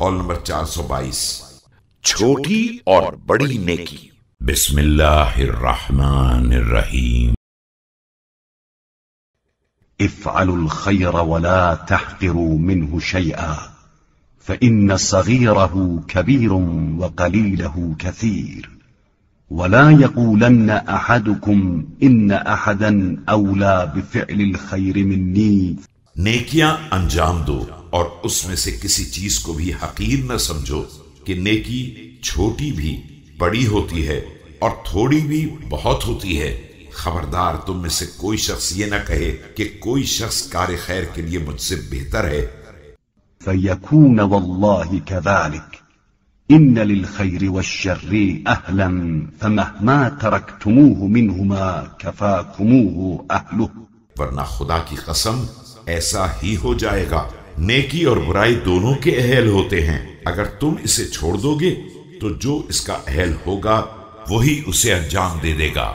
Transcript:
قول نمبر 422، چھوٹی اور بڑی نیکی۔ بسم اللہ الرحمن الرحیم۔ افعلوا الخير ولا تحقروا منه شيئا فإن صغيره كبير وقليله كثير ولا يقولن أحدكم إن أحدا أولى بفعل الخير مني۔ نیکیاں انجام دو اور اس میں سے کسی چیز کو بھی حقیر نہ سمجھو کہ نیکی چھوٹی بھی بڑی ہوتی ہے اور تھوڑی بھی بہت ہوتی ہے۔ خبردار تم میں سے کوئی شخص یہ نہ کہے کہ کوئی شخص کار خیر کے لیے مجھ سے بہتر ہے۔ فيكون والله كذلك إن للخير والشر أهلا فمهما تركتموه منهما كفاكموه أهله۔ ورنہ خدا کی قسم ایسا ہی ہو جائے گا۔ نیکی اور برائی دونوں کے اہل ہوتے ہیں، اگر تم اسے چھوڑ دو گے تو جو اس کا اہل ہوگا وہی اسے انجام دے دے گا۔